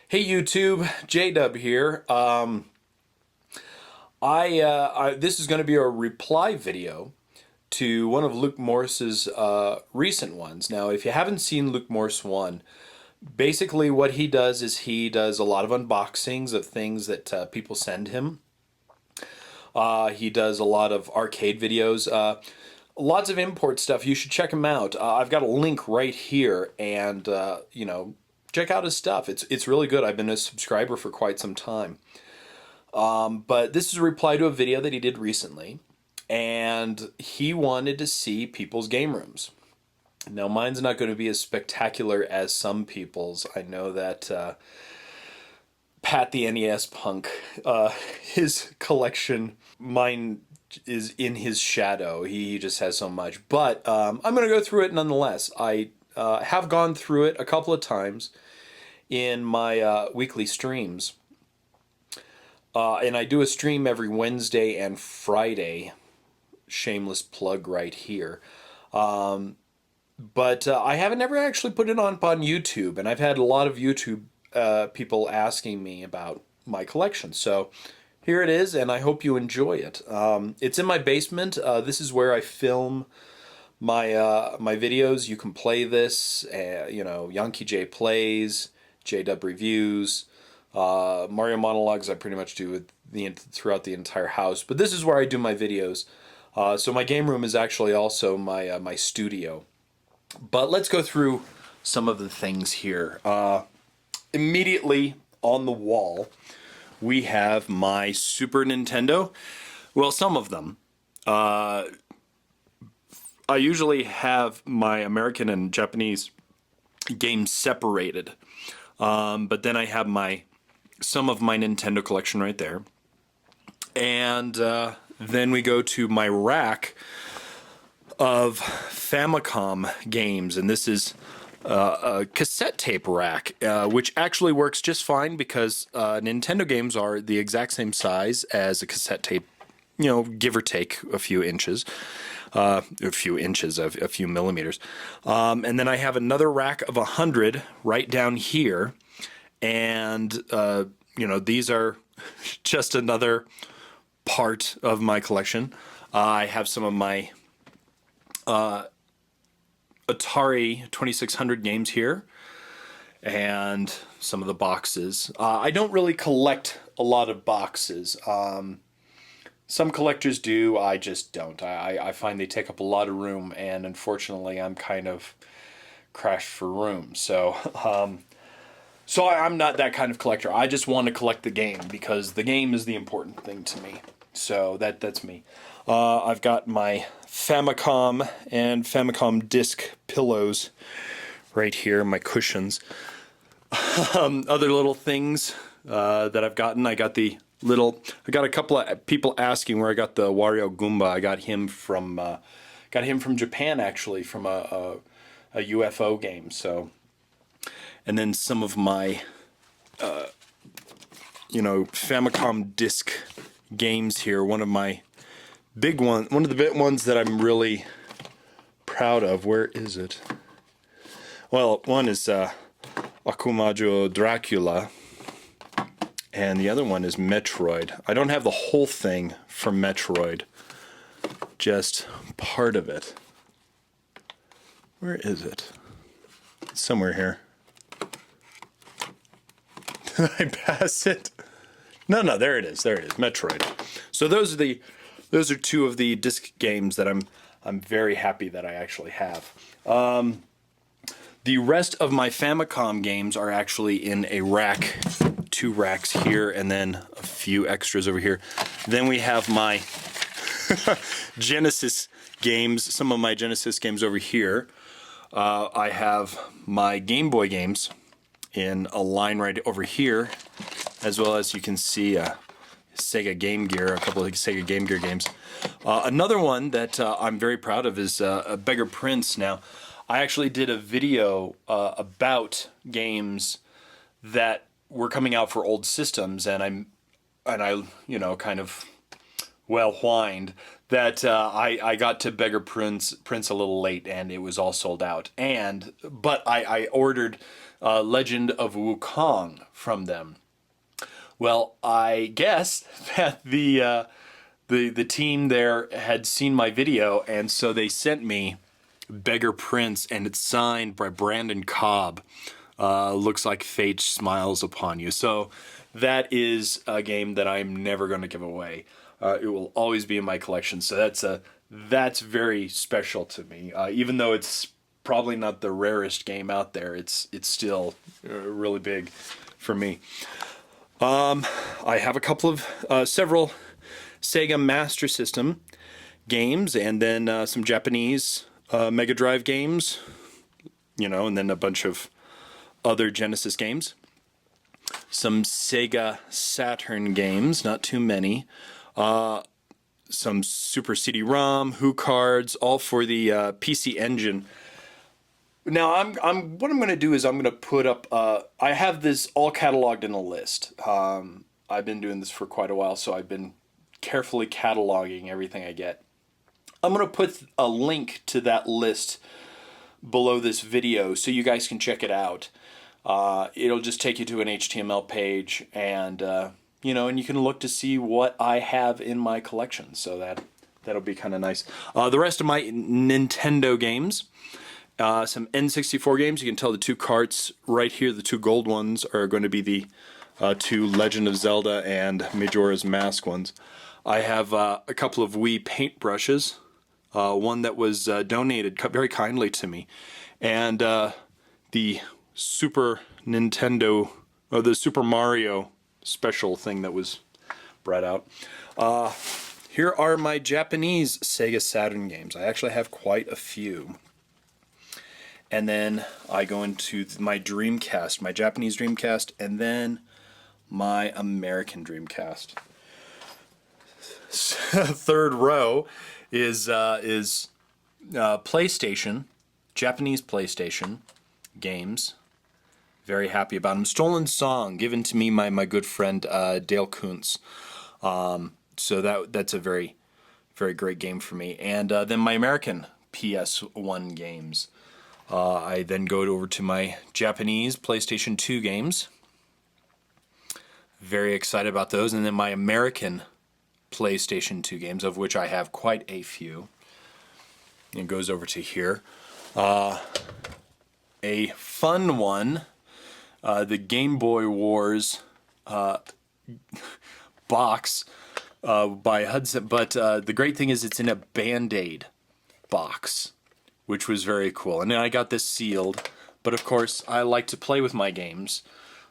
Hey YouTube, J-Dub here. This is going to be a reply video to one of Luke Morse's recent ones. Now, if you haven't seen LukeMorse1, basically what he does is he does a lot of unboxings of things that people send him. He does a lot of arcade videos, lots of import stuff. You should check him out. I've got a link right here, and check out his stuff. It's really good. I've been a subscriber for quite some time. But this is a reply to a video that he did recently, and he wanted to see people's game rooms. Now, mine's not going to be as spectacular as some people's. I know that Pat the NES Punk, his collection, mine is in his shadow. He just has so much. But I'm going to go through it nonetheless. I have gone through it a couple of times in my weekly streams. And I do a stream every Wednesday and Friday. Shameless plug right here. But I haven't ever actually put it on YouTube, and I've had a lot of YouTube people asking me about my collection. So here it is, and I hope you enjoy it. It's in my basement. This is where I film my videos. You can play this, Yankee J Plays, J-Dub Reviews, Mario Monologues I pretty much do with throughout the entire house. But this is where I do my videos. So my game room is actually also my studio. But let's go through some of the things here. Immediately on the wall, we have my Super Nintendo. Well, some of them. I usually have my American and Japanese games separated. But then I have some of my Nintendo collection right there. And then we go to my rack of Famicom games, and this is a cassette tape rack, which actually works just fine because Nintendo games are the exact same size as a cassette tape, give or take a few inches. A few millimeters. And then I have another rack of 100 right down here. And, these are just another part of my collection. I have some of my Atari 2600 games here, and some of the boxes. I don't really collect a lot of boxes. Some collectors do, I just don't. I find they take up a lot of room, and unfortunately I'm kind of crashed for room. So I'm not that kind of collector. I just want to collect the game because the game is the important thing to me. So that's me. I've got my Famicom and Famicom disc pillows right here, my cushions. Other little things that I've gotten. I got a couple of people asking where I got the Wario Goomba. I got him from Japan, actually, from a UFO game. So, and then some of my Famicom disc games here. One of the big ones that I'm really proud of. Where is it? Well, one is Akumajo Dracula. And the other one is Metroid. I don't have the whole thing from Metroid, just part of it. Where is it? It's somewhere here. Did I pass it? No, there it is. There it is, Metroid. So those are two of the disc games that I'm very happy that I actually have. The rest of my Famicom games are actually in a rack. 2 racks here, and then a few extras over here. Then we have my Genesis games, some of my Genesis games over here. I have my Game Boy games in a line right over here, as well as you can see Sega Game Gear, a couple of Sega Game Gear games. Another one that I'm very proud of is Beggar Prince. Now, I actually did a video about games that were coming out for old systems, and I kind of whined that I got to Beggar Prince a little late, and it was all sold out. But I ordered Legend of Wukong from them. Well, I guess that the team there had seen my video, and so they sent me Beggar Prince, and it's signed by Brandon Cobb. Looks like fate smiles upon you. So that is a game that I'm never going to give away. It will always be in my collection. So that's very special to me. Even though it's probably not the rarest game out there, it's still really big for me. I have a couple of several Sega Master System games, and then some Japanese Mega Drive games, and then a bunch of other Genesis games. Some Sega Saturn games, not too many. Some Super CD-ROM, Who cards, all for the PC Engine. Now, what I'm going to do is I'm going to put up. I have this all cataloged in a list. I've been doing this for quite a while, so I've been carefully cataloging everything I get. I'm going to put a link to that list below this video so you guys can check it out. It'll just take you to an HTML page, and and you can look to see what I have in my collection. So that'll be kind of nice. The rest of my Nintendo games, some N64 games. You can tell the two carts right here, the two gold ones, are going to be the two Legend of Zelda and Majora's Mask ones. I have a couple of Wii paintbrushes. One that was donated very kindly to me, and the Super Nintendo, or the Super Mario special thing that was brought out. Here are my Japanese Sega Saturn games. I actually have quite a few. And then I go into my Dreamcast, my Japanese Dreamcast, and then my American Dreamcast. Third row is PlayStation, Japanese PlayStation games. Very happy about them. Stolen Song, given to me by my good friend Dale Kuntz. So that's a very, very great game for me. And then my American PS1 games. I then go over to my Japanese PlayStation 2 games. Very excited about those. And then my American PlayStation 2 games, of which I have quite a few. It goes over to here. A fun one, the Game Boy Wars box by Hudson. But the great thing is it's in a Band-Aid box, which was very cool. And then I got this sealed. But of course, I like to play with my games.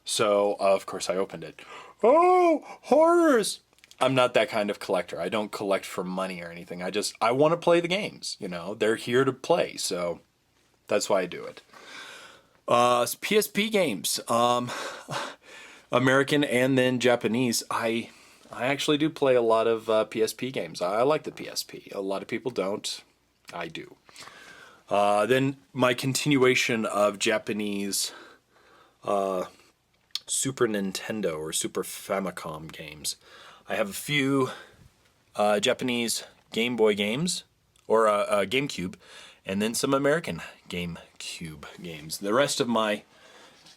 So, of course, I opened it. Oh, horrors! I'm not that kind of collector. I don't collect for money or anything. I want to play the games. They're here to play, so that's why I do it. PSP games, American and then Japanese. I actually do play a lot of PSP games. I like the PSP. A lot of people don't. I do. Then my continuation of Japanese Super Nintendo or Super Famicom games. I have a few Japanese Game Boy games, or GameCube, and then some American GameCube games. The rest of my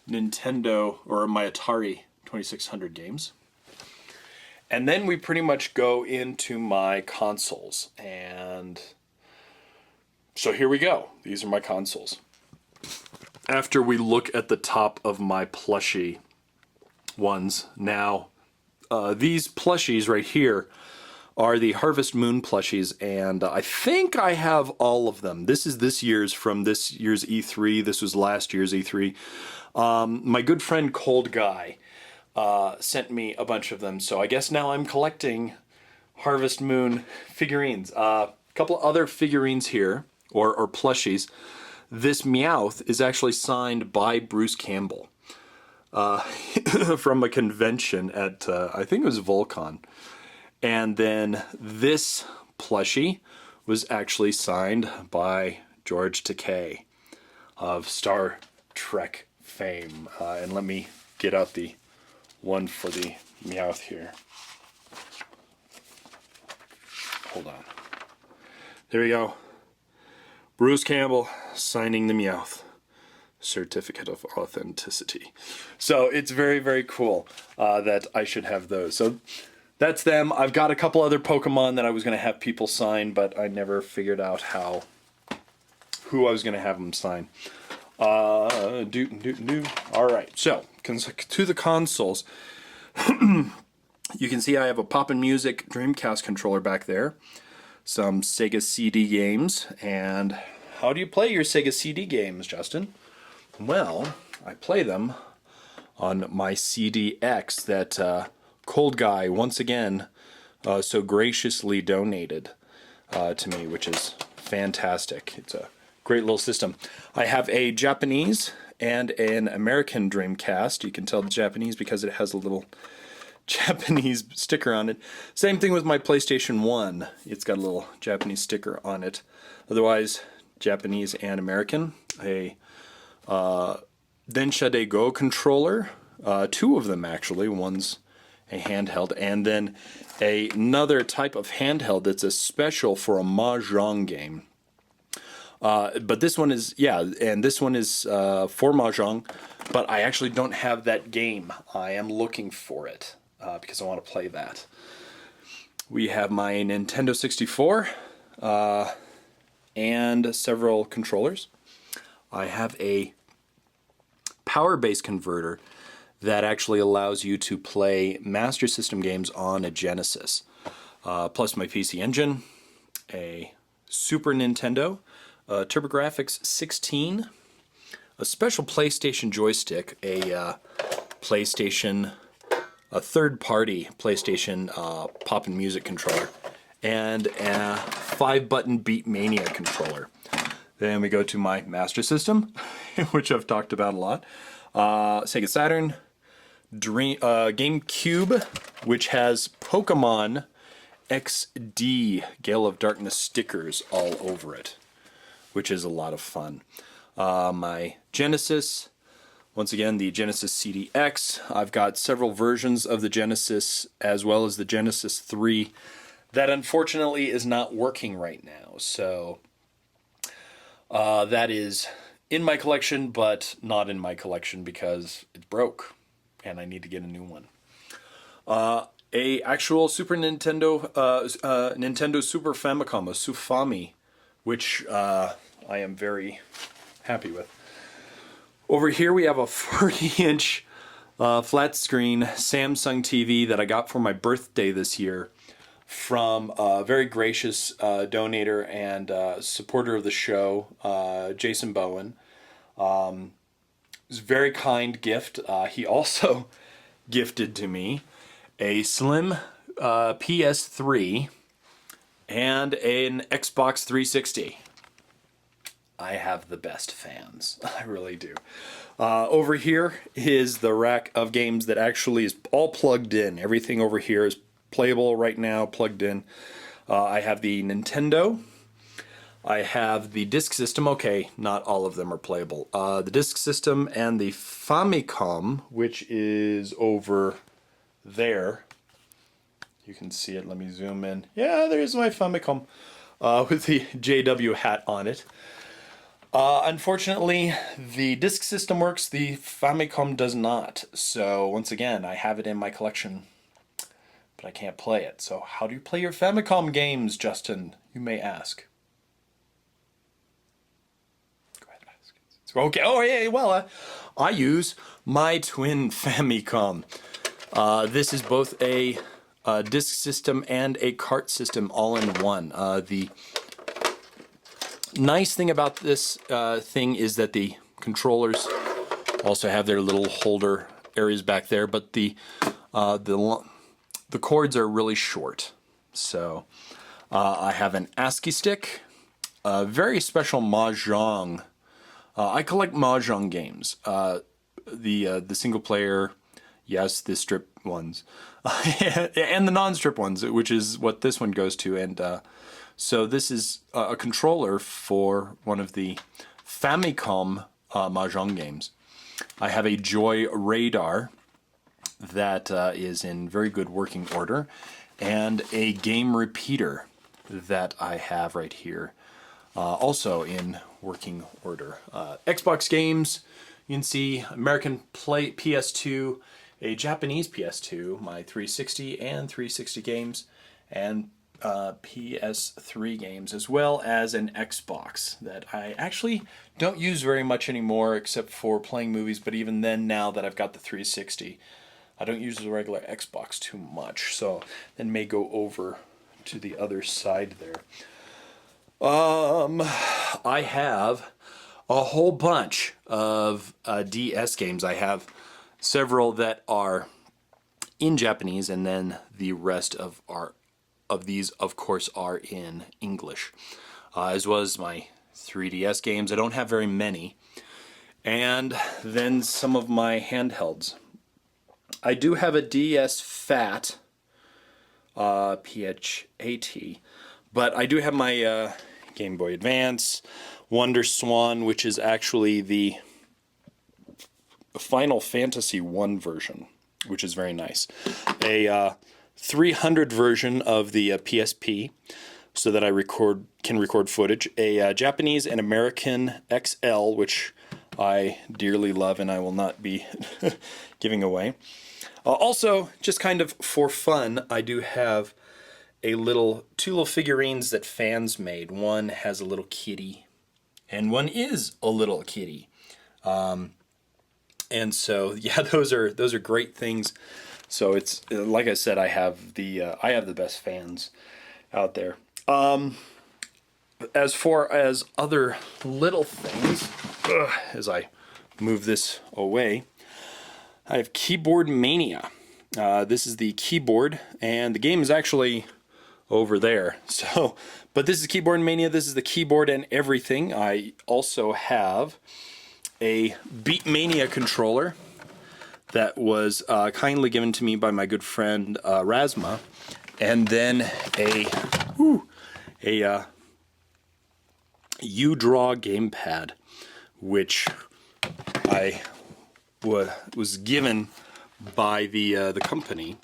Nintendo, or my Atari 2600 games. And then we pretty much go into my consoles. And so here we go. These are my consoles. After we look at the top of my plushie ones, now these plushies right here are the Harvest Moon plushies, and I think I have all of them. This is this year's, from this year's E3. This was last year's E3. My good friend Cold Guy sent me a bunch of them, so I guess now I'm collecting Harvest Moon figurines. A couple other figurines here, or plushies. This Meowth is actually signed by Bruce Campbell from a convention at, I think it was Volcon. And then this plushie was actually signed by George Takei of Star Trek fame. And let me get out the one for the Meowth here. Hold on. There we go. Bruce Campbell signing the Meowth. certificate of authenticity. So it's very, very cool that I should have those. So that's them. I've got a couple other Pokemon that I was going to have people sign, but I never figured out who I was going to have them sign. All right, so to the consoles. You can see I have a Poppin' Music Dreamcast controller back there. Some Sega CD games. And how do you play your Sega CD games, Justin? Well, I play them on my CDX that Cold Guy once again so graciously donated to me, which is fantastic. It's a great little system. I have a Japanese and an American Dreamcast. You can tell the Japanese because it has a little Japanese sticker on it. Same thing with my PlayStation 1. It's got a little Japanese sticker on it. Otherwise, Japanese and American. A Densha de Go controller. Two of them actually. One's a handheld, and then another type of handheld that's a special for a Mahjong game. But this one is, and this one is for Mahjong, but I actually don't have that game. I am looking for it because I want to play that. We have my Nintendo 64 and several controllers. I have a power-based converter that actually allows you to play Master System games on a Genesis. Plus my PC Engine, a Super Nintendo, TurboGrafx 16, a special PlayStation joystick, a third-party PlayStation Poppin' Music controller, and a 5-button Beatmania controller. Then we go to my Master System, which I've talked about a lot. Sega Saturn, GameCube, which has Pokemon XD Gale of Darkness stickers all over it, which is a lot of fun. My Genesis, once again, the Genesis CDX. I've got several versions of the Genesis, as well as the Genesis 3, that unfortunately is not working right now. So that is in my collection, but not in my collection because it broke, and I need to get a new one. A actual Super Nintendo, Nintendo Super Famicom, a Sufami, which I am very happy with. Over here we have a 40-inch flat screen Samsung TV that I got for my birthday this year from a very gracious donator and supporter of the show, Jason Bowen. It was a very kind gift. He also gifted to me a slim PS3 and an Xbox 360. I have the best fans. I really do. Over here is the rack of games that actually is all plugged in. Everything over here is playable right now, plugged in. I have the Nintendo. I have the Disk System. Okay, not all of them are playable. The Disk System and the Famicom, which is over there. You can see it. Let me zoom in. Yeah, there's my Famicom with the JW hat on it. Unfortunately, the Disk System works, the Famicom does not. So once again, I have it in my collection, but I can't play it. So how do you play your Famicom games, Justin? You may ask. Go ahead, ask. Okay. Oh yeah. Well, I use my twin Famicom. This is both a disk system and a cart system all in one. The nice thing about this thing is that the controllers also have their little holder areas back there, but the cords are really short. So I have an ASCII stick, a very special Mahjong. I collect Mahjong games. The single player, yes, the strip ones, and the non-strip ones, which is what this one goes to. And so this is a controller for one of the Famicom Mahjong games. I have a Joy Radar that is in very good working order, and a game repeater that I have right here. also in working order. Xbox games, you can see American PS2, a Japanese PS2, my 360 and 360 games, and PS3 games, as well as an Xbox that I actually don't use very much anymore except for playing movies, but even then, now that I've got the 360, I don't use the regular Xbox too much, so then may go over to the other side there. I have a whole bunch of DS games. I have several that are in Japanese, and then the rest of these, of course, are in English, as well as my 3DS games. I don't have very many, and then some of my handhelds. I do have a DS Fat, PHAT, but I do have my Game Boy Advance, Wonder Swan, which is actually the Final Fantasy 1 version, which is very nice. A 300 version of the PSP, so that I can record footage. A Japanese and American XL, which I dearly love and I will not be giving away. Also, just kind of for fun, I do have two little figurines that fans made. One has a little kitty, and one is a little kitty. And so, yeah, those are great things. So it's like I said, I have the best fans out there. As far as other little things, as I move this away, I have Keyboard Mania. This is the keyboard, and the game is actually over there. So, but this is Keyboard Mania. This is the keyboard and everything. I also have a Beatmania controller that was kindly given to me by my good friend Rasma, and then a U-Draw gamepad, which I was given by the company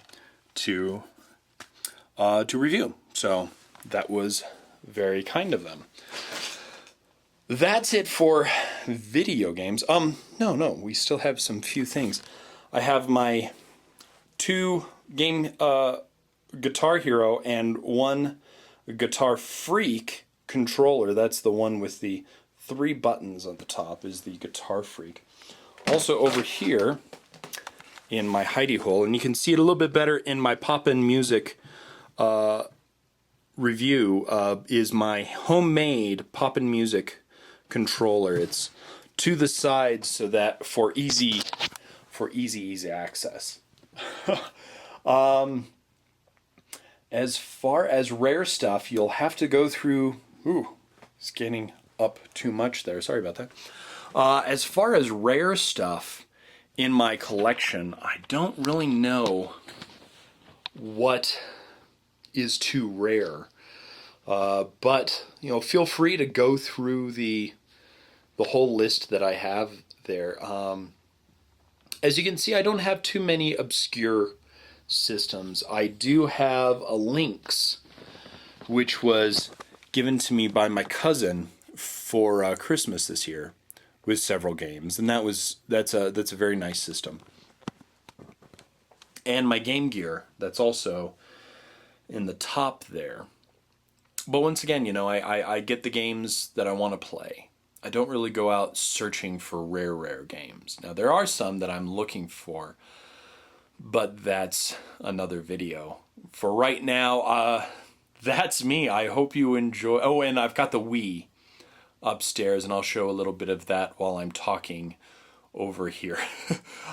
to review. So that was very kind of them. That's it for video games. No, we still have some few things. I have my 2 game Guitar Hero and 1 Guitar Freak controller. That's the one with the 3 buttons on the top, is the Guitar Freak. Also over here in my hidey hole, and you can see it a little bit better in my Poppin' Music review, is my homemade Poppin' Music controller. It's to the side so that for easy access. As far as rare stuff, you'll have to go through. Scanning up too much there. Sorry about that. As far as rare stuff in my collection, I don't really know what is too rare. But feel free to go through the whole list that I have there. As you can see, I don't have too many obscure systems. I do have a Lynx, which was given to me by my cousin for Christmas this year, with several games, and that's a very nice system. And my Game Gear, that's also in the top there. But once again, I get the games that I want to play. I don't really go out searching for rare games. Now, there are some that I'm looking for, but that's another video. For right now, that's me. I hope you enjoy. Oh, and I've got the Wii upstairs, and I'll show a little bit of that while I'm talking over here.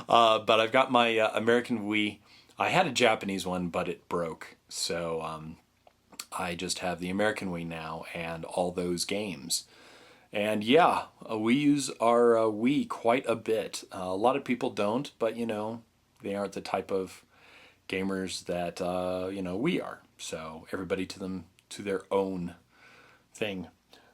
But I've got my American Wii. I had a Japanese one, but it broke. So I just have the American Wii now and all those games. And yeah, we use our Wii quite a bit. A lot of people don't, but they aren't the type of gamers that we are. So everybody to their own thing.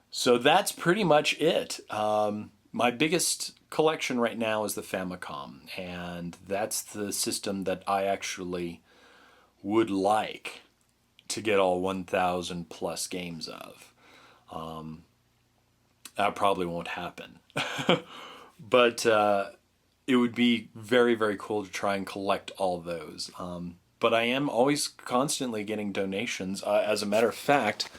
So that's pretty much it. My biggest collection right now is the Famicom, and that's the system that I actually would like to get all 1,000 plus games of. that probably won't happen. But it would be very, very cool to try and collect all those. But I am always constantly getting donations. As a matter of fact,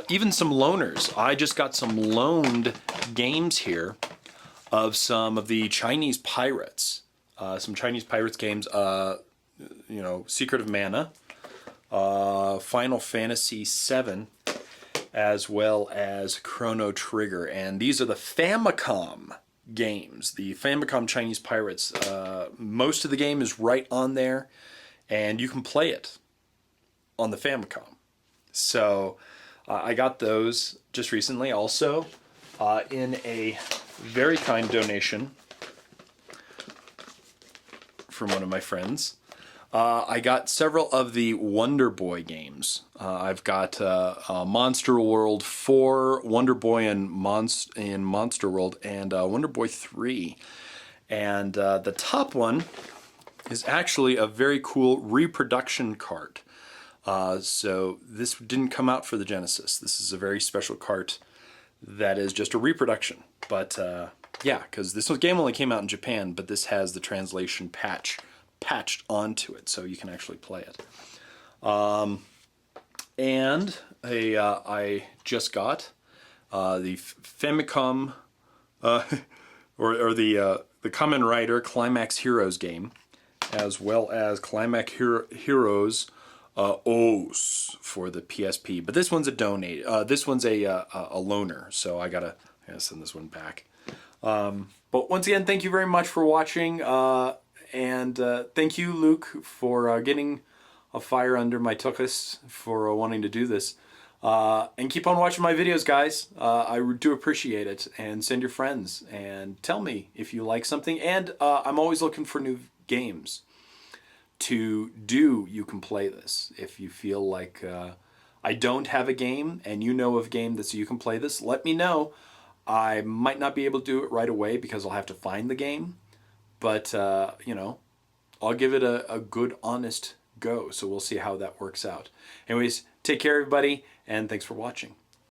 even some loaners. I just got some loaned games here of some of the Chinese pirates. Some Chinese pirates games, you know, Secret of Mana, Final Fantasy VII, as well as Chrono Trigger. And these are the Famicom games, the Famicom Chinese Pirates. Most of the game is right on there, and you can play it on the Famicom. So I got those just recently. Also, in a very kind donation from one of my friends, I got several of the Wonder Boy games. I've got Monster World 4, Wonder Boy in Monster World, and Wonder Boy 3. And the top one is actually a very cool reproduction cart. So this didn't come out for the Genesis. This is a very special cart that is just a reproduction. But yeah, because this game only came out in Japan, but this has the translation patched onto it, so you can actually play it. And I just got the Famicom, or the Kamen Rider Climax Heroes game, as well as Climax Heroes OS for the PSP. But this one's a donate. This one's a loaner, so I gotta send this one back. But once again, thank you very much for watching. And thank you, Luke, for getting a fire under my tuchus for wanting to do this. And keep on watching my videos, guys. I do appreciate it. And send your friends and tell me if you like something. And I'm always looking for new games to do. You can play this. If you feel like I don't have a game and you know of a game that you can play this, let me know. I might not be able to do it right away because I'll have to find the game. But, you know, I'll give it a good, honest go. So we'll see how that works out. Anyways, take care, everybody, and thanks for watching.